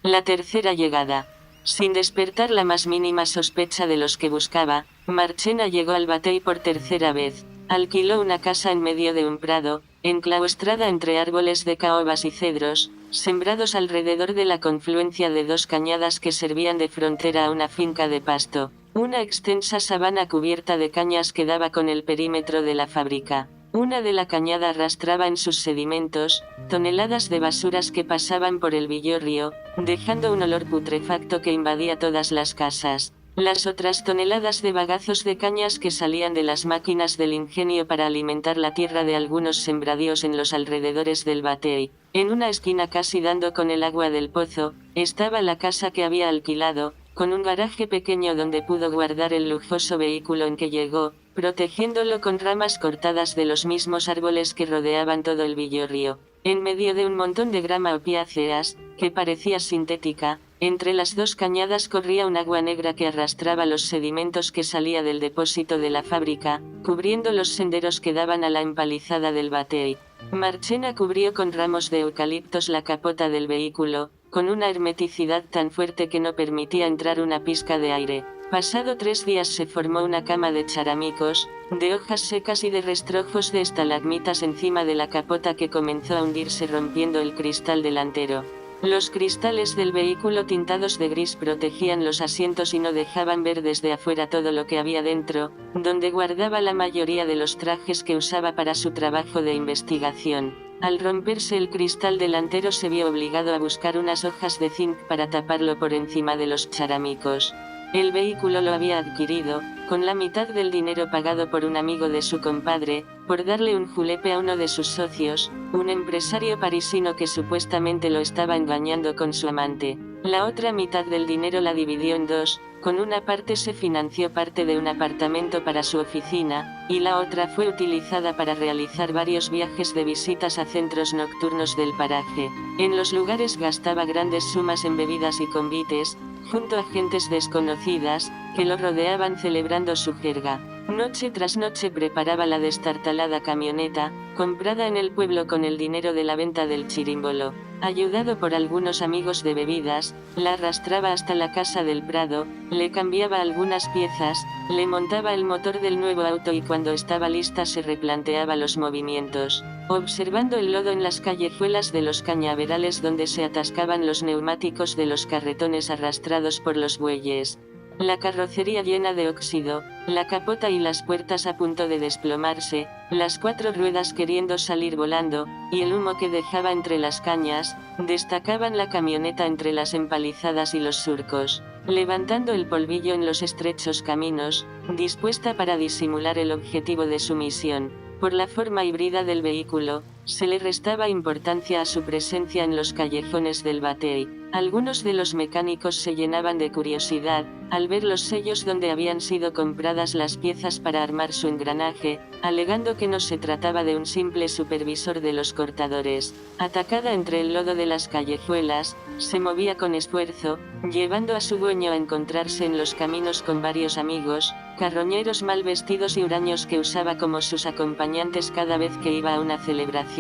La tercera llegada. Sin despertar la más mínima sospecha de los que buscaba, Marchena llegó al Batey por tercera vez. Alquiló una casa en medio de un prado, enclaustrada entre árboles de caobas y cedros, sembrados alrededor de la confluencia de dos cañadas que servían de frontera a una finca de pasto. Una extensa sabana cubierta de cañas que daba con el perímetro de la fábrica. Una de la cañada arrastraba en sus sedimentos toneladas de basuras que pasaban por el villorrio, dejando un olor putrefacto que invadía todas las casas. Las otras toneladas de bagazos de cañas que salían de las máquinas del ingenio para alimentar la tierra de algunos sembradíos en los alrededores del Batey. En una esquina casi dando con el agua del pozo, estaba la casa que había alquilado, con un garaje pequeño donde pudo guardar el lujoso vehículo en que llegó, protegiéndolo con ramas cortadas de los mismos árboles que rodeaban todo el villorrio. En medio de un montón de grama opiáceas, que parecía sintética, entre las dos cañadas corría un agua negra que arrastraba los sedimentos que salía del depósito de la fábrica, cubriendo los senderos que daban a la empalizada del Batey. Marchena cubrió con ramos de eucaliptos la capota del vehículo, con una hermeticidad tan fuerte que no permitía entrar una pizca de aire. Pasado 3 días se formó una cama de charamicos, de hojas secas y de rastrojos de estalagmitas encima de la capota que comenzó a hundirse rompiendo el cristal delantero. Los cristales del vehículo tintados de gris protegían los asientos y no dejaban ver desde afuera todo lo que había dentro, donde guardaba la mayoría de los trajes que usaba para su trabajo de investigación. Al romperse el cristal delantero se vio obligado a buscar unas hojas de zinc para taparlo por encima de los charamicos. El vehículo lo había adquirido, con la mitad del dinero pagado por un amigo de su compadre, por darle un julepe a uno de sus socios, un empresario parisino que supuestamente lo estaba engañando con su amante. La otra mitad del dinero la dividió en dos, con una parte se financió parte de un apartamento para su oficina, y la otra fue utilizada para realizar varios viajes de visitas a centros nocturnos del paraje. En los lugares gastaba grandes sumas en bebidas y convites, junto a gentes desconocidas, que lo rodeaban celebrando su jerga. Noche tras noche preparaba la destartalada camioneta, comprada en el pueblo con el dinero de la venta del chirimbolo. Ayudado por algunos amigos de bebidas, la arrastraba hasta la casa del Prado, le cambiaba algunas piezas, le montaba el motor del nuevo auto y cuando estaba lista se replanteaba los movimientos. Observando el lodo en las callejuelas de los cañaverales donde se atascaban los neumáticos de los carretones arrastrados por los bueyes. La carrocería llena de óxido, la capota y las puertas a punto de desplomarse, las 4 ruedas queriendo salir volando, y el humo que dejaba entre las cañas, destacaban la camioneta entre las empalizadas y los surcos, levantando el polvillo en los estrechos caminos, dispuesta para disimular el objetivo de su misión. Por la forma híbrida del vehículo, se le restaba importancia a su presencia en los callejones del Batey. Algunos de los mecánicos se llenaban de curiosidad, al ver los sellos donde habían sido compradas las piezas para armar su engranaje, alegando que no se trataba de un simple supervisor de los cortadores. Atacada entre el lodo de las callejuelas, se movía con esfuerzo, llevando a su dueño a encontrarse en los caminos con varios amigos, carroñeros mal vestidos y huraños que usaba como sus acompañantes cada vez que iba a una celebración.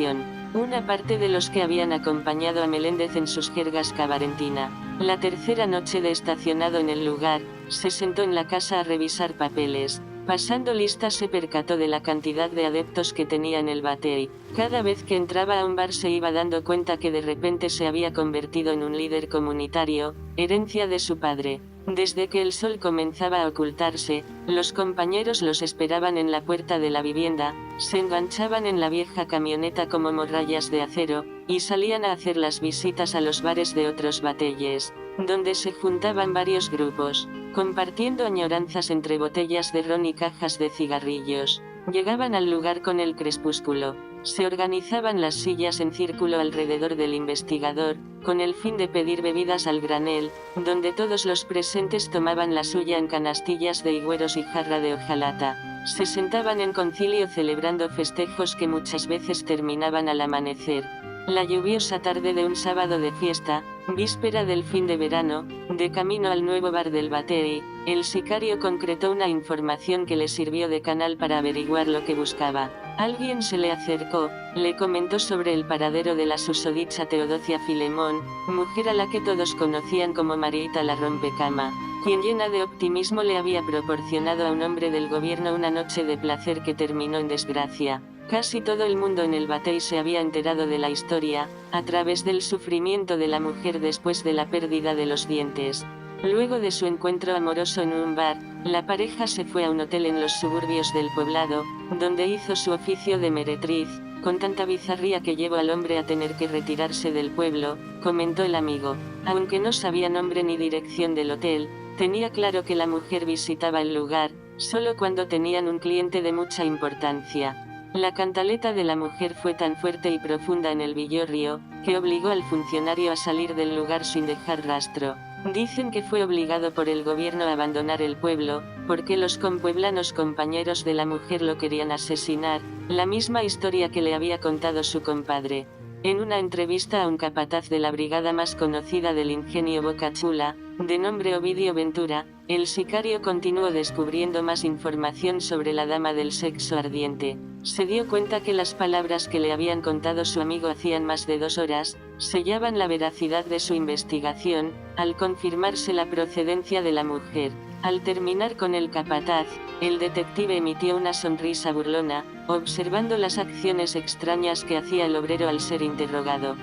Una parte de los que habían acompañado a Meléndez en sus jergas cabaretina. La tercera noche de estacionado en el lugar, se sentó en la casa a revisar papeles. Pasando lista se percató de la cantidad de adeptos que tenía en el Batey. Cada vez que entraba a un bar se iba dando cuenta que de repente se había convertido en un líder comunitario, herencia de su padre. Desde que el sol comenzaba a ocultarse, los compañeros los esperaban en la puerta de la vivienda, se enganchaban en la vieja camioneta como morrallas de acero, y salían a hacer las visitas a los bares de otros bateyes, donde se juntaban varios grupos, compartiendo añoranzas entre botellas de ron y cajas de cigarrillos. Llegaban al lugar con el crepúsculo. Se organizaban las sillas en círculo alrededor del investigador, con el fin de pedir bebidas al granel, donde todos los presentes tomaban la suya en canastillas de higüeros y jarra de hojalata. Se sentaban en concilio celebrando festejos que muchas veces terminaban al amanecer. La lluviosa tarde de un sábado de fiesta, víspera del fin de verano, de camino al nuevo bar del Batey, el sicario concretó una información que le sirvió de canal para averiguar lo que buscaba. Alguien se le acercó, le comentó sobre el paradero de la susodicha Teodosia Filemón, mujer a la que todos conocían como Marieta la Rompecama, quien llena de optimismo le había proporcionado a un hombre del gobierno una noche de placer que terminó en desgracia. Casi todo el mundo en el Batey se había enterado de la historia, a través del sufrimiento de la mujer después de la pérdida de los dientes. Luego de su encuentro amoroso en un bar, la pareja se fue a un hotel en los suburbios del poblado, donde hizo su oficio de meretriz, con tanta bizarría que llevó al hombre a tener que retirarse del pueblo, comentó el amigo. Aunque no sabía nombre ni dirección del hotel, tenía claro que la mujer visitaba el lugar, solo cuando tenían un cliente de mucha importancia. La cantaleta de la mujer fue tan fuerte y profunda en el villorrio, que obligó al funcionario a salir del lugar sin dejar rastro. Dicen que fue obligado por el gobierno a abandonar el pueblo, porque los compueblanos compañeros de la mujer lo querían asesinar, la misma historia que le había contado su compadre. En una entrevista a un capataz de la brigada más conocida del ingenio Boca Chula, de nombre Ovidio Ventura, el sicario continuó descubriendo más información sobre la dama del sexo ardiente. Se dio cuenta que las palabras que le habían contado su amigo hacían más de 2 horas, sellaban la veracidad de su investigación, al confirmarse la procedencia de la mujer. Al terminar con el capataz, el detective emitió una sonrisa burlona, observando las acciones extrañas que hacía el obrero al ser interrogado.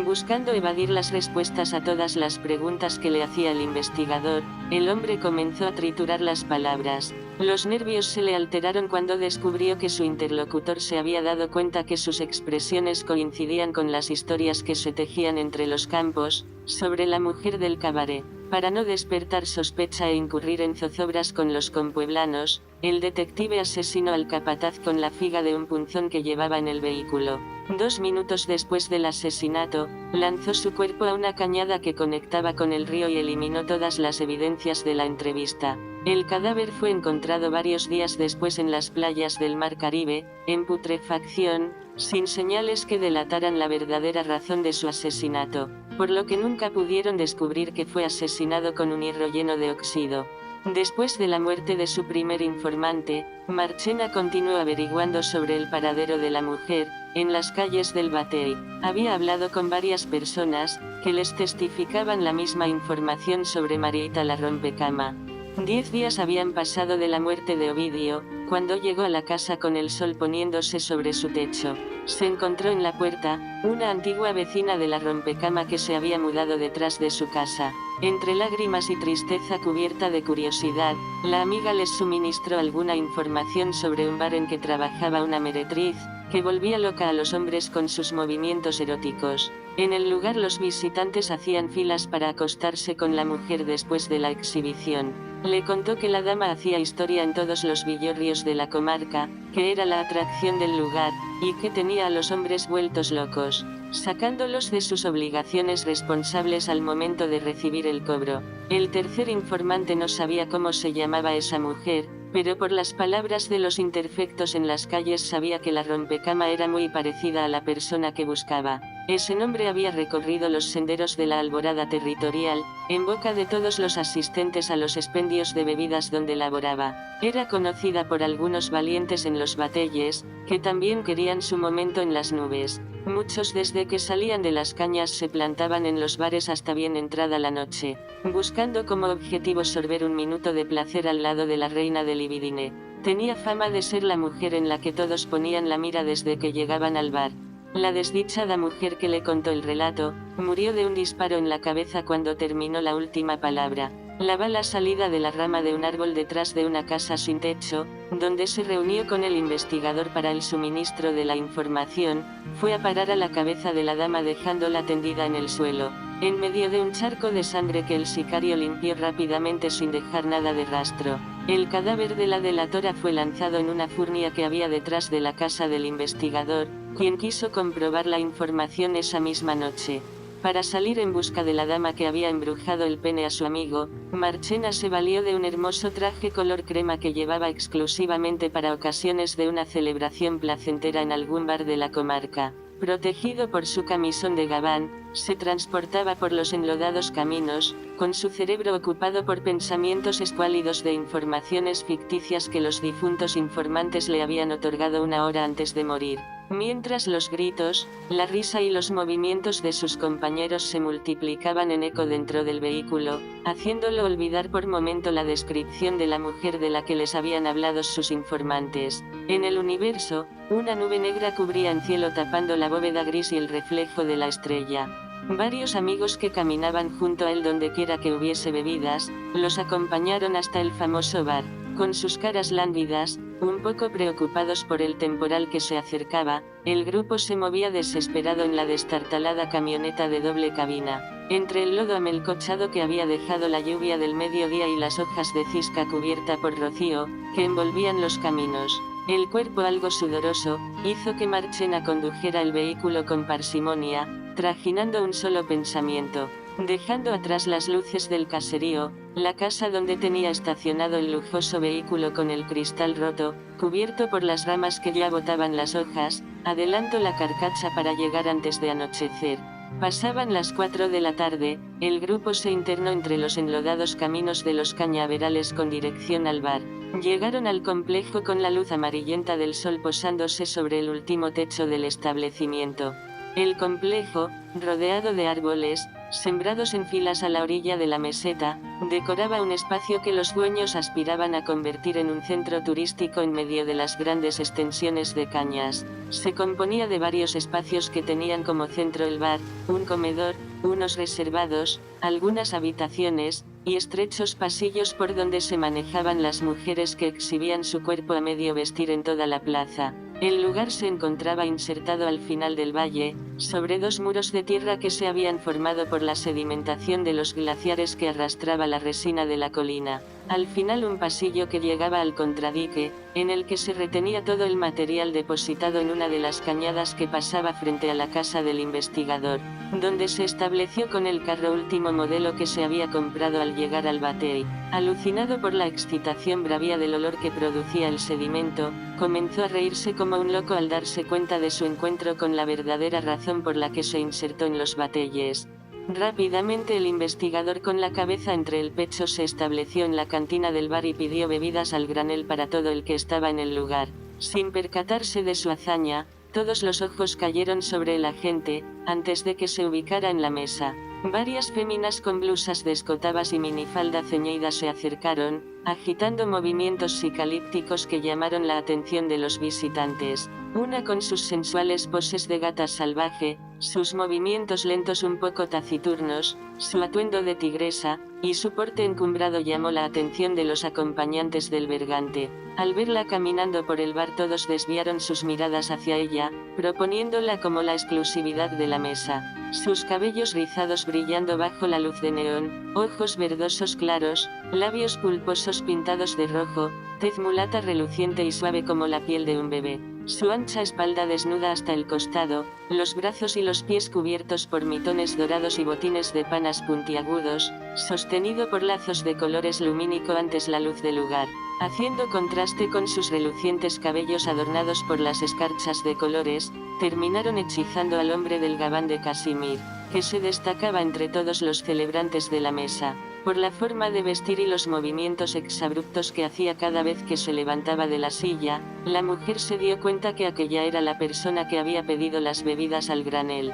Buscando evadir las respuestas a todas las preguntas que le hacía el investigador, el hombre comenzó a triturar las palabras. Los nervios se le alteraron cuando descubrió que su interlocutor se había dado cuenta que sus expresiones coincidían con las historias que se tejían entre los campos, sobre la mujer del cabaret. Para no despertar sospecha e incurrir en zozobras con los compueblanos, el detective asesinó al capataz con la figa de un punzón que llevaba en el vehículo. 2 minutos después del asesinato, lanzó su cuerpo a una cañada que conectaba con el río y eliminó todas las evidencias de la entrevista. El cadáver fue encontrado varios días después en las playas del Mar Caribe, en putrefacción, sin señales que delataran la verdadera razón de su asesinato, por lo que nunca pudieron descubrir que fue asesinado con un hierro lleno de óxido. Después de la muerte de su primer informante, Marchena continuó averiguando sobre el paradero de la mujer, en las calles del Batey. Había hablado con varias personas, que les testificaban la misma información sobre Marieta la Rompecama. 10 días habían pasado de la muerte de Ovidio, cuando llegó a la casa con el sol poniéndose sobre su techo. Se encontró en la puerta, una antigua vecina de la Rompecama que se había mudado detrás de su casa. Entre lágrimas y tristeza cubierta de curiosidad, la amiga les suministró alguna información sobre un bar en que trabajaba una meretriz, que volvía loca a los hombres con sus movimientos eróticos. En el lugar los visitantes hacían filas para acostarse con la mujer después de la exhibición. Le contó que la dama hacía historia en todos los villorrios de la comarca, que era la atracción del lugar, y que tenía a los hombres vueltos locos, sacándolos de sus obligaciones responsables al momento de recibir el cobro. El tercer informante no sabía cómo se llamaba esa mujer, pero por las palabras de los interfectos en las calles sabía que la Rompecama era muy parecida a la persona que buscaba. Ese nombre había recorrido los senderos de la alborada territorial, en boca de todos los asistentes a los expendios de bebidas donde laboraba. Era conocida por algunos valientes en los bateyes, que también querían su momento en las nubes. Muchos desde que salían de las cañas se plantaban en los bares hasta bien entrada la noche, buscando como objetivo sorber un minuto de placer al lado de la reina del Libidine. Tenía fama de ser la mujer en la que todos ponían la mira desde que llegaban al bar. La desdichada mujer que le contó el relato, murió de un disparo en la cabeza cuando terminó la última palabra. La bala salida de la rama de un árbol detrás de una casa sin techo, donde se reunió con el investigador para el suministro de la información, fue a parar a la cabeza de la dama dejándola tendida en el suelo, en medio de un charco de sangre que el sicario limpió rápidamente sin dejar nada de rastro. El cadáver de la delatora fue lanzado en una furnia que había detrás de la casa del investigador, quien quiso comprobar la información esa misma noche. Para salir en busca de la dama que había embrujado el pene a su amigo, Marchena se valió de un hermoso traje color crema que llevaba exclusivamente para ocasiones de una celebración placentera en algún bar de la comarca. protegido por su camisón de gabán, se transportaba por los enlodados caminos, con su cerebro ocupado por pensamientos escuálidos de informaciones ficticias que los difuntos informantes le habían otorgado una hora antes de morir. Mientras los gritos, la risa y los movimientos de sus compañeros se multiplicaban en eco dentro del vehículo, haciéndolo olvidar por momento la descripción de la mujer de la que les habían hablado sus informantes. En el universo, una nube negra cubría el cielo tapando la bóveda gris y el reflejo de la estrella. Varios amigos que caminaban junto a él donde quiera que hubiese bebidas, los acompañaron hasta el famoso bar. Con sus caras lánguidas, un poco preocupados por el temporal que se acercaba, el grupo se movía desesperado en la destartalada camioneta de doble cabina. Entre el lodo amelcochado que había dejado la lluvia del mediodía y las hojas de cisca cubierta por rocío, que envolvían los caminos, el cuerpo algo sudoroso, hizo que Marchena condujera el vehículo con parsimonia, trajinando un solo pensamiento. Dejando atrás las luces del caserío, la casa donde tenía estacionado el lujoso vehículo con el cristal roto, cubierto por las ramas que ya botaban las hojas, adelanto la carcacha para llegar antes de anochecer. Pasaban las 4 de la tarde, el grupo se internó entre los enlodados caminos de los cañaverales con dirección al bar. Llegaron al complejo con la luz amarillenta del sol posándose sobre el último techo del establecimiento. El complejo, rodeado de árboles, sembrados en filas a la orilla de la meseta, decoraba un espacio que los dueños aspiraban a convertir en un centro turístico en medio de las grandes extensiones de cañas. Se componía de varios espacios que tenían como centro el bar, un comedor, unos reservados, algunas habitaciones, y estrechos pasillos por donde se manejaban las mujeres que exhibían su cuerpo a medio vestir en toda la plaza. El lugar se encontraba insertado al final del valle, sobre dos muros de tierra que se habían formado por la sedimentación de los glaciares que arrastraba la resina de la colina. Al final un pasillo que llegaba al contradique, en el que se retenía todo el material depositado en una de las cañadas que pasaba frente a la casa del investigador, donde se estableció con el carro último modelo que se había comprado al llegar al batey. Alucinado por la excitación bravía del olor que producía el sedimento, comenzó a reírse como un loco al darse cuenta de su encuentro con la verdadera razón por la que se insertó en los bateyes. Rápidamente el investigador con la cabeza entre el pecho se estableció en la cantina del bar y pidió bebidas al granel para todo el que estaba en el lugar. Sin percatarse de su hazaña, todos los ojos cayeron sobre el agente, antes de que se ubicara en la mesa. Varias féminas con blusas descotadas y minifalda ceñida se acercaron, agitando movimientos psicalípticos que llamaron la atención de los visitantes. Una con sus sensuales poses de gata salvaje, sus movimientos lentos un poco taciturnos, su atuendo de tigresa, y su porte encumbrado llamó la atención de los acompañantes del bergante. Al verla caminando por el bar todos desviaron sus miradas hacia ella, proponiéndola como la exclusividad de la mesa. Sus cabellos rizados brillando bajo la luz de neón, ojos verdosos claros, labios pulposos pintados de rojo, tez mulata reluciente y suave como la piel de un bebé. Su ancha espalda desnuda hasta el costado, los brazos y los pies cubiertos por mitones dorados y botines de panas puntiagudos, sostenido por lazos de colores lumínico antes la luz del lugar, haciendo contraste con sus relucientes cabellos adornados por las escarchas de colores, terminaron hechizando al hombre del gabán de casimir, que se destacaba entre todos los celebrantes de la mesa, por la forma de vestir y los movimientos exabruptos que hacía cada vez que se levantaba de la silla. La mujer se dio cuenta que aquella era la persona que había pedido las bebidas al granel.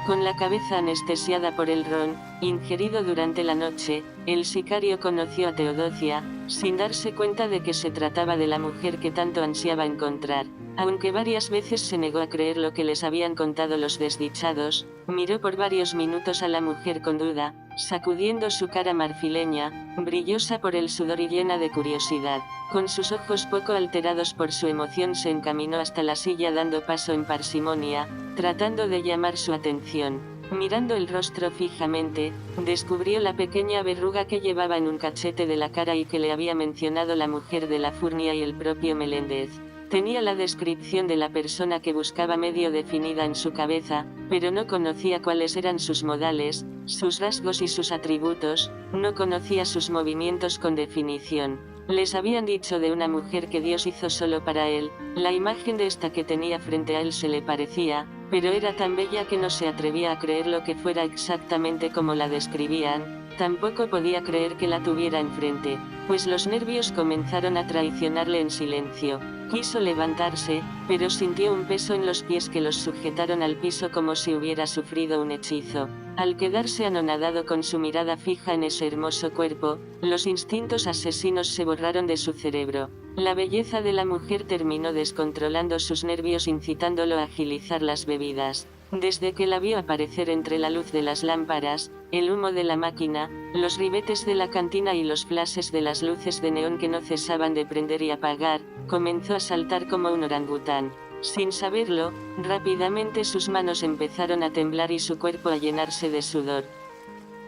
Con la cabeza anestesiada por el ron, ingerido durante la noche, el sicario conoció a Teodosia, sin darse cuenta de que se trataba de la mujer que tanto ansiaba encontrar. Aunque varias veces se negó a creer lo que les habían contado los desdichados, miró por varios minutos a la mujer con duda, sacudiendo su cara marfileña, brillosa por el sudor y llena de curiosidad. Con sus ojos poco alterados por su emoción se encaminó hasta la silla dando paso en parsimonia, tratando de llamar su atención. Mirando el rostro fijamente, descubrió la pequeña verruga que llevaba en un cachete de la cara y que le había mencionado la mujer de la Furnia y el propio Meléndez. Tenía la descripción de la persona que buscaba medio definida en su cabeza, pero no conocía cuáles eran sus modales, sus rasgos y sus atributos, no conocía sus movimientos con definición. Les habían dicho de una mujer que Dios hizo solo para él, la imagen de esta que tenía frente a él se le parecía, pero era tan bella que no se atrevía a creer lo que fuera exactamente como la describían. Tampoco podía creer que la tuviera enfrente, pues los nervios comenzaron a traicionarle en silencio. Quiso levantarse, pero sintió un peso en los pies que los sujetaron al piso como si hubiera sufrido un hechizo. Al quedarse anonadado con su mirada fija en ese hermoso cuerpo, los instintos asesinos se borraron de su cerebro. La belleza de la mujer terminó descontrolando sus nervios, incitándolo a agilizar las bebidas. Desde que la vio aparecer entre la luz de las lámparas, el humo de la máquina, los ribetes de la cantina y los flashes de las luces de neón que no cesaban de prender y apagar, comenzó a saltar como un orangután. Sin saberlo, rápidamente sus manos empezaron a temblar y su cuerpo a llenarse de sudor.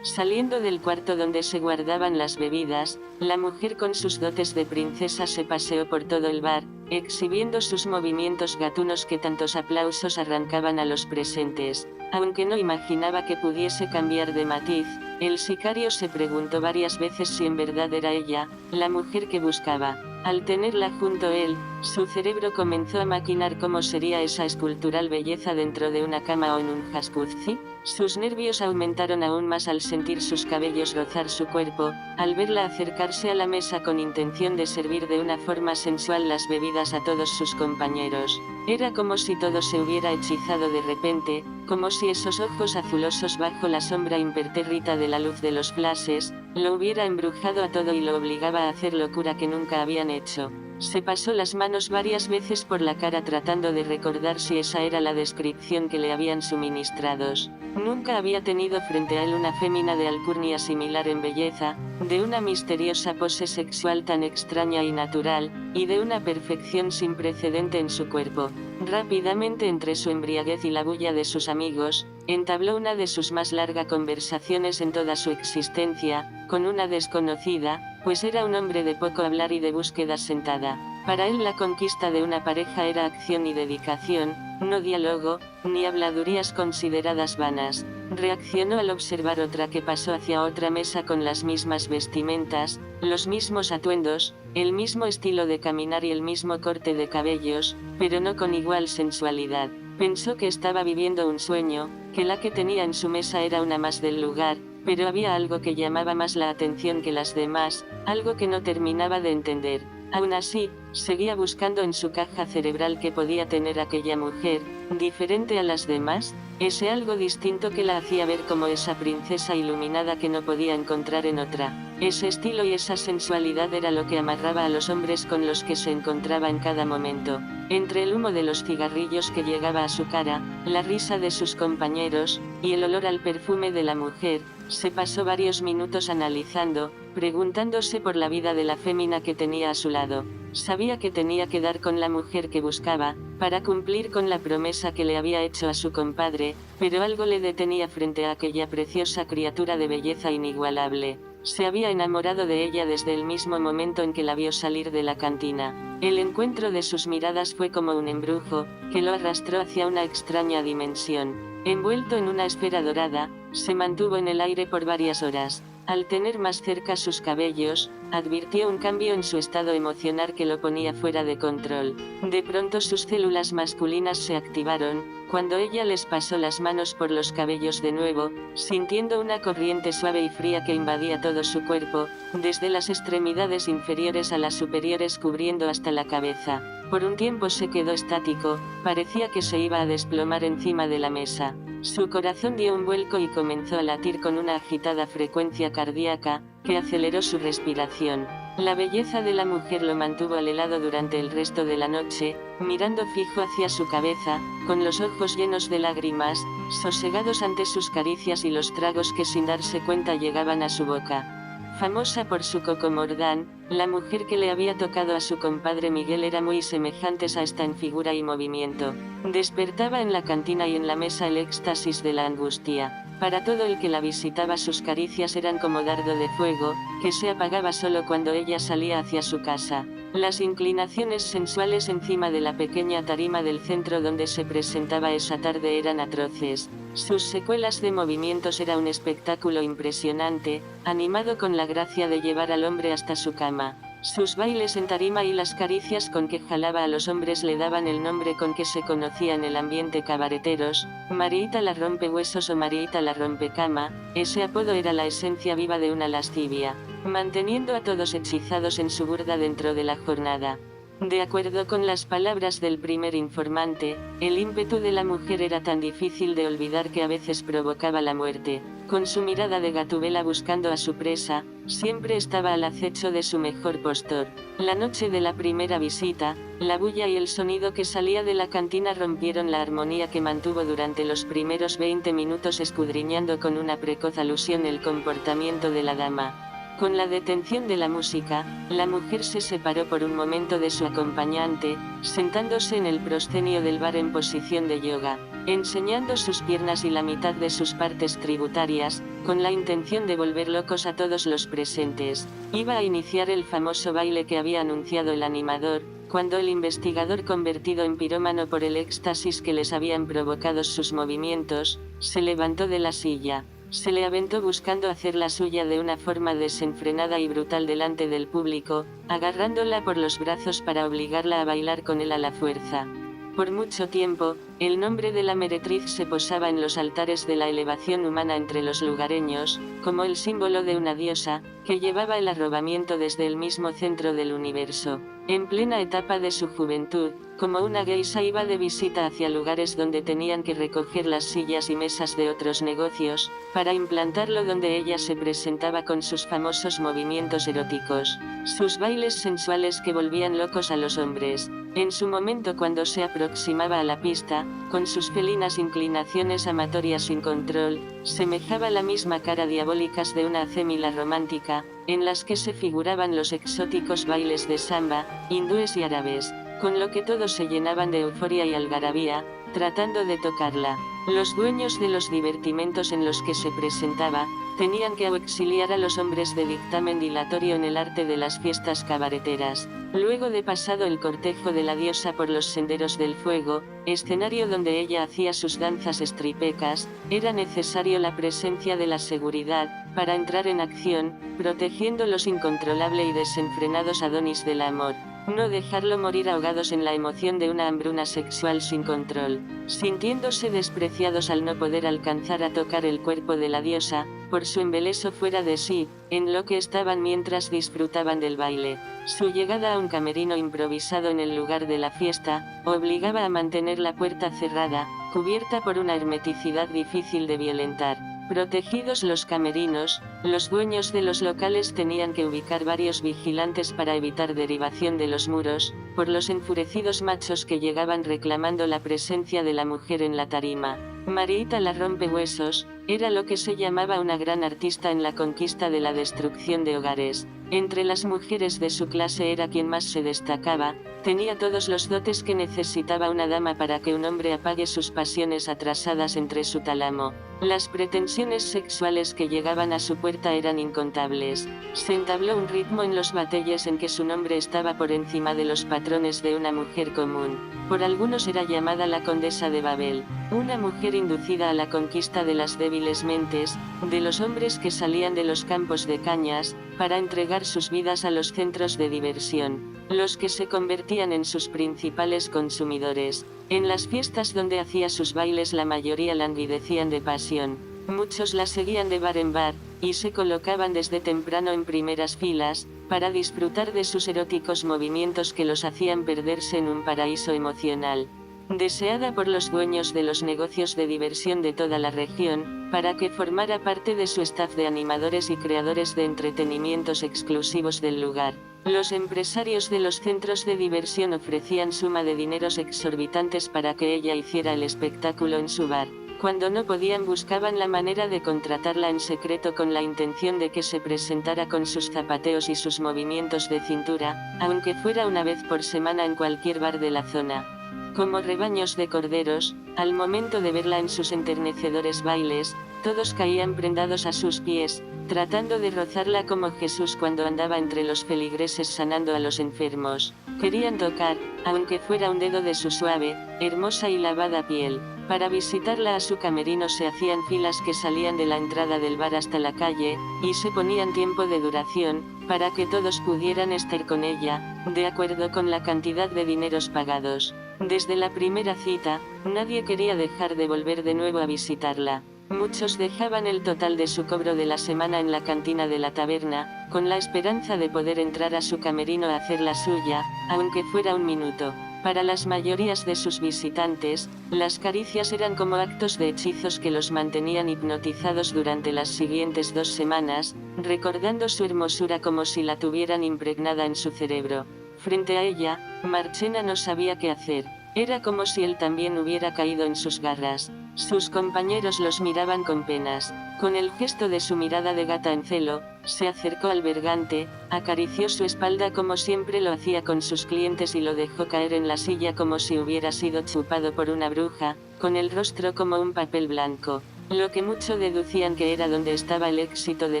Saliendo del cuarto donde se guardaban las bebidas, la mujer con sus dotes de princesa se paseó por todo el bar, exhibiendo sus movimientos gatunos que tantos aplausos arrancaban a los presentes. Aunque no imaginaba que pudiese cambiar de matiz, el sicario se preguntó varias veces si en verdad era ella, la mujer que buscaba. Al tenerla junto a él, su cerebro comenzó a maquinar cómo sería esa escultural belleza dentro de una cama o en un jacuzzi. Sus nervios aumentaron aún más al sentir sus cabellos rozar su cuerpo, al verla acercarse a la mesa con intención de servir de una forma sensual las bebidas a todos sus compañeros. Era como si todo se hubiera hechizado de repente, como si esos ojos azulosos bajo la sombra impertérrita de la luz de los flashes, lo hubiera embrujado a todo y lo obligaba a hacer locura que nunca habían hecho. Se pasó las manos varias veces por la cara tratando de recordar si esa era la descripción que le habían suministrados. Nunca había tenido frente a él una fémina de alcurnia similar en belleza, de una misteriosa pose sexual tan extraña y natural, y de una perfección sin precedente en su cuerpo. Rápidamente, entre su embriaguez y la bulla de sus amigos, entabló una de sus más largas conversaciones en toda su existencia, con una desconocida, pues era un hombre de poco hablar y de búsqueda sentada. Para él la conquista de una pareja era acción y dedicación, no diálogo, ni habladurías consideradas vanas. Reaccionó al observar otra que pasó hacia otra mesa con las mismas vestimentas, los mismos atuendos, el mismo estilo de caminar y el mismo corte de cabellos, pero no con igual sensualidad. Pensó que estaba viviendo un sueño, que la que tenía en su mesa era una más del lugar, pero había algo que llamaba más la atención que las demás, algo que no terminaba de entender. Aún así, seguía buscando en su caja cerebral qué podía tener aquella mujer, diferente a las demás, ese algo distinto que la hacía ver como esa princesa iluminada que no podía encontrar en otra. Ese estilo y esa sensualidad era lo que amarraba a los hombres con los que se encontraba en cada momento. Entre el humo de los cigarrillos que llegaba a su cara, la risa de sus compañeros, y el olor al perfume de la mujer, se pasó varios minutos analizando, preguntándose por la vida de la fémina que tenía a su lado. Sabía que tenía que dar con la mujer que buscaba, para cumplir con la promesa que le había hecho a su compadre, pero algo le detenía frente a aquella preciosa criatura de belleza inigualable. Se había enamorado de ella desde el mismo momento en que la vio salir de la cantina. El encuentro de sus miradas fue como un embrujo, que lo arrastró hacia una extraña dimensión. Envuelto en una esfera dorada, se mantuvo en el aire por varias horas. Al tener más cerca sus cabellos, advirtió un cambio en su estado emocional que lo ponía fuera de control. De pronto sus células masculinas se activaron, cuando ella les pasó las manos por los cabellos de nuevo, sintiendo una corriente suave y fría que invadía todo su cuerpo, desde las extremidades inferiores a las superiores cubriendo hasta la cabeza. Por un tiempo se quedó estático, parecía que se iba a desplomar encima de la mesa. Su corazón dio un vuelco y comenzó a latir con una agitada frecuencia cardíaca, que aceleró su respiración. La belleza de la mujer lo mantuvo al helado durante el resto de la noche, mirando fijo hacia su cabeza, con los ojos llenos de lágrimas, sosegados ante sus caricias y los tragos que sin darse cuenta llegaban a su boca. Famosa por su cocomordán, la mujer que le había tocado a su compadre Miguel era muy semejante a esta en figura y movimiento. Despertaba en la cantina y en la mesa el éxtasis de la angustia. Para todo el que la visitaba sus caricias eran como dardo de fuego, que se apagaba solo cuando ella salía hacia su casa. Las inclinaciones sensuales encima de la pequeña tarima del centro donde se presentaba esa tarde eran atroces. Sus secuelas de movimientos era un espectáculo impresionante, animado con la gracia de llevar al hombre hasta su cama. Sus bailes en tarima y las caricias con que jalaba a los hombres le daban el nombre con que se conocía en el ambiente cabareteros, Mariita la rompehuesos o Mariita la rompecama. Ese apodo era la esencia viva de una lascivia, manteniendo a todos hechizados en su burda dentro de la jornada. De acuerdo con las palabras del primer informante, el ímpetu de la mujer era tan difícil de olvidar que a veces provocaba la muerte. Con su mirada de gatubela buscando a su presa, siempre estaba al acecho de su mejor postor. La noche de la primera visita, la bulla y el sonido que salía de la cantina rompieron la armonía que mantuvo durante los primeros 20 minutos escudriñando con una precoz alusión el comportamiento de la dama. Con la detención de la música, la mujer se separó por un momento de su acompañante, sentándose en el proscenio del bar en posición de yoga, enseñando sus piernas y la mitad de sus partes tributarias, con la intención de volver locos a todos los presentes. Iba a iniciar el famoso baile que había anunciado el animador, cuando el investigador, convertido en pirómano por el éxtasis que les habían provocado sus movimientos, se levantó de la silla. Se le aventó buscando hacer la suya de una forma desenfrenada y brutal delante del público, agarrándola por los brazos para obligarla a bailar con él a la fuerza. Por mucho tiempo, el nombre de la meretriz se posaba en los altares de la elevación humana entre los lugareños, como el símbolo de una diosa, que llevaba el arrobamiento desde el mismo centro del universo. En plena etapa de su juventud, como una geisha iba de visita hacia lugares donde tenían que recoger las sillas y mesas de otros negocios, para implantarlo donde ella se presentaba con sus famosos movimientos eróticos, sus bailes sensuales que volvían locos a los hombres. En su momento cuando se aproximaba a la pista, con sus felinas inclinaciones amatorias sin control, semejaba la misma cara diabólicas de una acémila romántica, en las que se figuraban los exóticos bailes de samba, hindúes y árabes, con lo que todos se llenaban de euforia y algarabía, tratando de tocarla. Los dueños de los divertimentos en los que se presentaba, tenían que auxiliar a los hombres de dictamen dilatorio en el arte de las fiestas cabareteras. Luego de pasado el cortejo de la diosa por los senderos del fuego, escenario donde ella hacía sus danzas estripecas, era necesario la presencia de la seguridad, para entrar en acción, protegiendo los incontrolable y desenfrenados adonis del amor. No dejarlo morir ahogados en la emoción de una hambruna sexual sin control, sintiéndose despreciados al no poder alcanzar a tocar el cuerpo de la diosa, por su embeleso fuera de sí, en lo que estaban mientras disfrutaban del baile. Su llegada a un camerino improvisado en el lugar de la fiesta, obligaba a mantener la puerta cerrada, cubierta por una hermeticidad difícil de violentar. Protegidos los camerinos, los dueños de los locales tenían que ubicar varios vigilantes para evitar derivación de los muros, por los enfurecidos machos que llegaban reclamando la presencia de la mujer en la tarima. Mariita la rompehuesos, era lo que se llamaba una gran artista en la conquista de la destrucción de hogares. Entre las mujeres de su clase era quien más se destacaba, tenía todos los dotes que necesitaba una dama para que un hombre apague sus pasiones atrasadas entre su tálamo. Las pretensiones sexuales que llegaban a su puerta eran incontables. Se entabló un ritmo en los batalles en que su nombre estaba por encima de los patrones de una mujer común. Por algunos era llamada la condesa de Babel, una mujer inducida a la conquista de las débiles mentes, de los hombres que salían de los campos de cañas, para entregar sus vidas a los centros de diversión, los que se convertían en sus principales consumidores. En las fiestas donde hacía sus bailes la mayoría languidecían de pasión. Muchos la seguían de bar en bar, y se colocaban desde temprano en primeras filas, para disfrutar de sus eróticos movimientos que los hacían perderse en un paraíso emocional. Deseada por los dueños de los negocios de diversión de toda la región, para que formara parte de su staff de animadores y creadores de entretenimientos exclusivos del lugar. Los empresarios de los centros de diversión ofrecían suma de dineros exorbitantes para que ella hiciera el espectáculo en su bar. Cuando no podían buscaban la manera de contratarla en secreto con la intención de que se presentara con sus zapateos y sus movimientos de cintura, aunque fuera una vez por semana en cualquier bar de la zona. Como rebaños de corderos, al momento de verla en sus enternecedores bailes, todos caían prendados a sus pies, tratando de rozarla como Jesús cuando andaba entre los feligreses sanando a los enfermos. Querían tocar, aunque fuera un dedo de su suave, hermosa y lavada piel. Para visitarla a su camerino se hacían filas que salían de la entrada del bar hasta la calle, y se ponían tiempo de duración, para que todos pudieran estar con ella, de acuerdo con la cantidad de dineros pagados. Desde la primera cita, nadie quería dejar de volver de nuevo a visitarla. Muchos dejaban el total de su cobro de la semana en la cantina de la taberna, con la esperanza de poder entrar a su camerino a hacer la suya, aunque fuera un minuto. Para las mayorías de sus visitantes, las caricias eran como actos de hechizos que los mantenían hipnotizados durante las siguientes 2 semanas, recordando su hermosura como si la tuvieran impregnada en su cerebro. Frente a ella, Marchena no sabía qué hacer. Era como si él también hubiera caído en sus garras. Sus compañeros los miraban con penas. Con el gesto de su mirada de gata en celo, se acercó al bergante, acarició su espalda como siempre lo hacía con sus clientes y lo dejó caer en la silla como si hubiera sido chupado por una bruja, con el rostro como un papel blanco. Lo que mucho deducían que era donde estaba el éxito de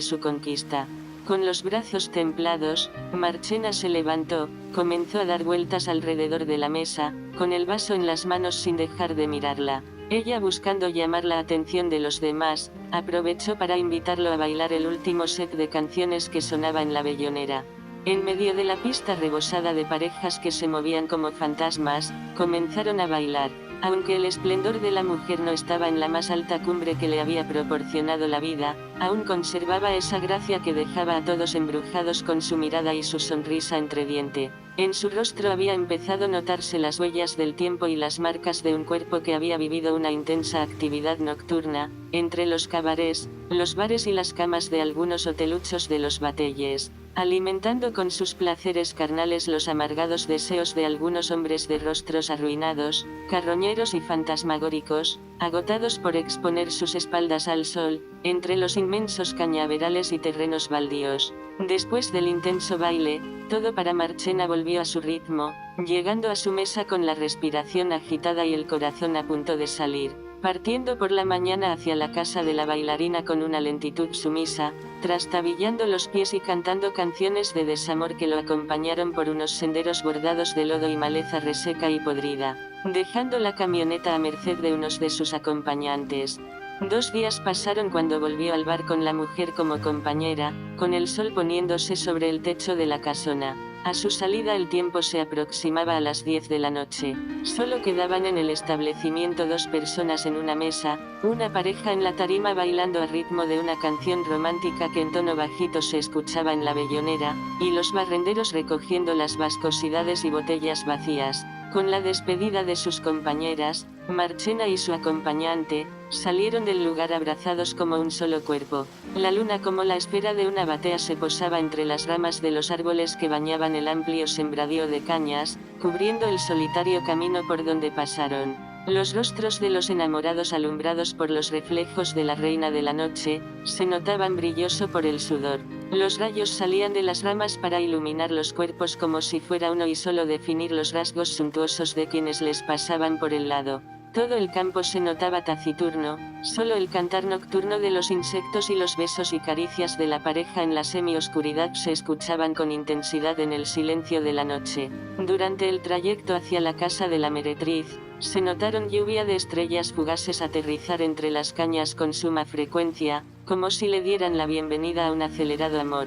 su conquista. Con los brazos templados, Marchena se levantó, comenzó a dar vueltas alrededor de la mesa, con el vaso en las manos sin dejar de mirarla. Ella, buscando llamar la atención de los demás, aprovechó para invitarlo a bailar el último set de canciones que sonaba en la Bellonera. En medio de la pista rebosada de parejas que se movían como fantasmas, comenzaron a bailar. Aunque el esplendor de la mujer no estaba en la más alta cumbre que le había proporcionado la vida, aún conservaba esa gracia que dejaba a todos embrujados con su mirada y su sonrisa entre diente. En su rostro había empezado a notarse las huellas del tiempo y las marcas de un cuerpo que había vivido una intensa actividad nocturna, entre los cabarets, los bares y las camas de algunos hoteluchos de los batelles, alimentando con sus placeres carnales los amargados deseos de algunos hombres de rostros arruinados, carroñeros y fantasmagóricos, agotados por exponer sus espaldas al sol, entre los inmensos cañaverales y terrenos baldíos. Después del intenso baile, todo para Marchena volvió a su ritmo, llegando a su mesa con la respiración agitada y el corazón a punto de salir. Partiendo por la mañana hacia la casa de la bailarina con una lentitud sumisa, trastabillando los pies y cantando canciones de desamor que lo acompañaron por unos senderos bordados de lodo y maleza reseca y podrida, dejando la camioneta a merced de unos de sus acompañantes. 2 días pasaron cuando volvió al bar con la mujer como compañera, con el sol poniéndose sobre el techo de la casona. A su salida el tiempo se aproximaba a las 10 de la noche. Solo quedaban en el establecimiento 2 personas en una mesa, una pareja en la tarima bailando a ritmo de una canción romántica que en tono bajito se escuchaba en la Bellonera, y los barrenderos recogiendo las vascosidades y botellas vacías. Con la despedida de sus compañeras, Marchena y su acompañante, salieron del lugar abrazados como un solo cuerpo. La luna como la esfera de una batea se posaba entre las ramas de los árboles que bañaban el amplio sembradío de cañas, cubriendo el solitario camino por donde pasaron. Los rostros de los enamorados alumbrados por los reflejos de la reina de la noche, se notaban brilloso por el sudor. Los rayos salían de las ramas para iluminar los cuerpos como si fuera uno y solo definir los rasgos suntuosos de quienes les pasaban por el lado. Todo el campo se notaba taciturno, solo el cantar nocturno de los insectos y los besos y caricias de la pareja en la semioscuridad se escuchaban con intensidad en el silencio de la noche. Durante el trayecto hacia la casa de la meretriz, se notaron lluvia de estrellas fugaces aterrizar entre las cañas con suma frecuencia, como si le dieran la bienvenida a un acelerado amor.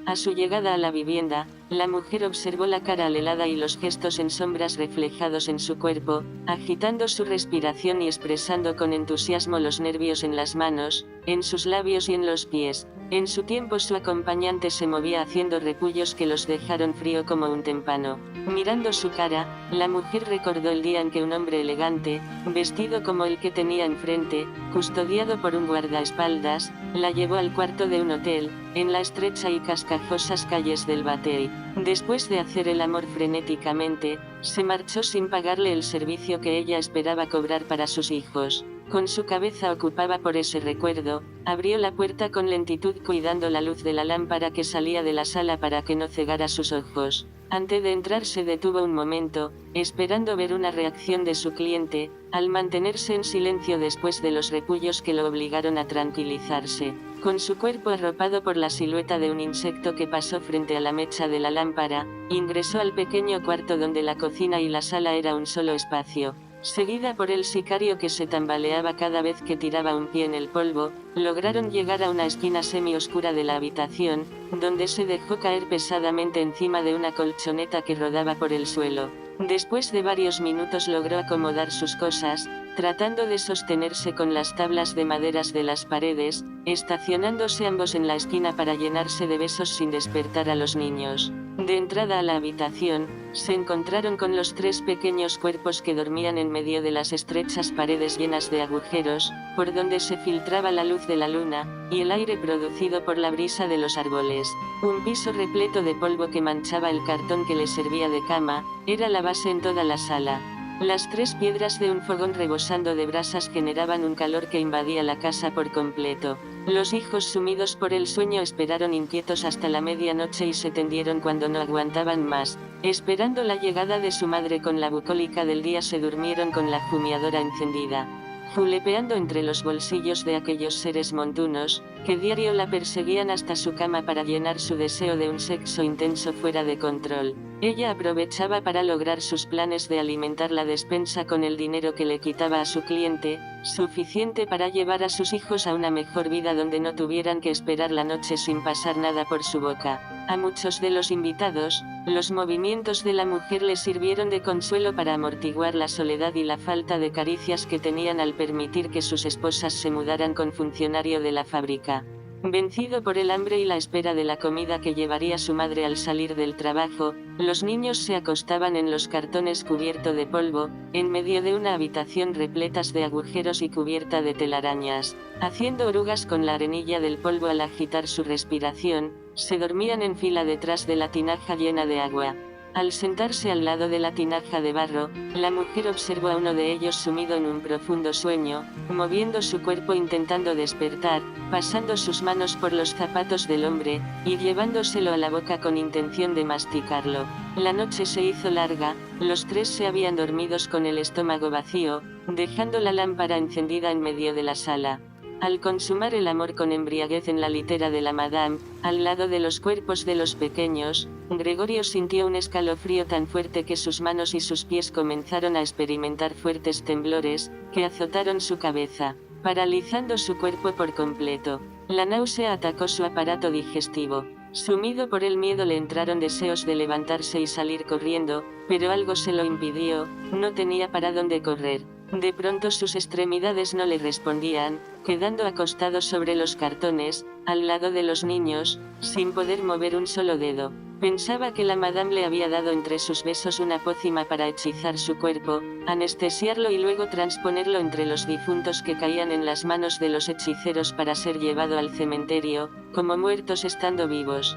A su llegada a la vivienda, la mujer observó la cara alelada y los gestos en sombras reflejados en su cuerpo, agitando su respiración y expresando con entusiasmo los nervios en las manos, en sus labios y en los pies. En su tiempo su acompañante se movía haciendo repullos que los dejaron frío como un témpano. Mirando su cara, la mujer recordó el día en que un hombre elegante, vestido como el que tenía enfrente, custodiado por un guardaespaldas, la llevó al cuarto de un hotel, en la estrecha y cascajosas calles del Batey. Después de hacer el amor frenéticamente, se marchó sin pagarle el servicio que ella esperaba cobrar para sus hijos. Con su cabeza ocupada por ese recuerdo, abrió la puerta con lentitud cuidando la luz de la lámpara que salía de la sala para que no cegara sus ojos. Antes de entrar se detuvo un momento, esperando ver una reacción de su cliente, al mantenerse en silencio después de los repullos que lo obligaron a tranquilizarse. Con su cuerpo arropado por la silueta de un insecto que pasó frente a la mecha de la lámpara, ingresó al pequeño cuarto donde la cocina y la sala era un solo espacio. seguida por el sicario que se tambaleaba cada vez que tiraba un pie en el polvo, lograron llegar a una esquina semi-oscura de la habitación, donde se dejó caer pesadamente encima de una colchoneta que rodaba por el suelo. Después de varios minutos logró acomodar sus cosas, tratando de sostenerse con las tablas de maderas de las paredes, estacionándose ambos en la esquina para llenarse de besos sin despertar a los niños. De entrada a la habitación, se encontraron con los 3 pequeños cuerpos que dormían en medio de las estrechas paredes llenas de agujeros, por donde se filtraba la luz de la luna, y el aire producido por la brisa de los árboles. Un piso repleto de polvo que manchaba el cartón que les servía de cama, era la base en toda la sala. Las 3 piedras de un fogón rebosando de brasas generaban un calor que invadía la casa por completo. Los hijos sumidos por el sueño esperaron inquietos hasta la medianoche y se tendieron cuando no aguantaban más. Esperando la llegada de su madre con la bucólica del día se durmieron con la fumiadora encendida, julepeando entre los bolsillos de aquellos seres montunos, que diario la perseguían hasta su cama para llenar su deseo de un sexo intenso fuera de control. Ella aprovechaba para lograr sus planes de alimentar la despensa con el dinero que le quitaba a su cliente, suficiente para llevar a sus hijos a una mejor vida donde no tuvieran que esperar la noche sin pasar nada por su boca. A muchos de los invitados, los movimientos de la mujer les sirvieron de consuelo para amortiguar la soledad y la falta de caricias que tenían al permitir que sus esposas se mudaran con funcionario de la fábrica. Vencido por el hambre y la espera de la comida que llevaría su madre al salir del trabajo, los niños se acostaban en los cartones cubierto de polvo, en medio de una habitación repletas de agujeros y cubierta de telarañas. Haciendo orugas con la arenilla del polvo al agitar su respiración, se dormían en fila detrás de la tinaja llena de agua. Al sentarse al lado de la tinaja de barro, la mujer observó a uno de ellos sumido en un profundo sueño, moviendo su cuerpo intentando despertar, pasando sus manos por los zapatos del hombre, y llevándoselo a la boca con intención de masticarlo. La noche se hizo larga, los 3 se habían dormido con el estómago vacío, dejando la lámpara encendida en medio de la sala. Al consumar el amor con embriaguez en la litera de la madame, al lado de los cuerpos de los pequeños, Gregorio sintió un escalofrío tan fuerte que sus manos y sus pies comenzaron a experimentar fuertes temblores, que azotaron su cabeza, paralizando su cuerpo por completo. La náusea atacó su aparato digestivo. Sumido por el miedo le entraron deseos de levantarse y salir corriendo, pero algo se lo impidió, no tenía para dónde correr. De pronto sus extremidades no le respondían, quedando acostado sobre los cartones, al lado de los niños, sin poder mover un solo dedo. Pensaba que la madame le había dado entre sus besos una pócima para hechizar su cuerpo, anestesiarlo y luego transponerlo entre los difuntos que caían en las manos de los hechiceros para ser llevado al cementerio, como muertos estando vivos.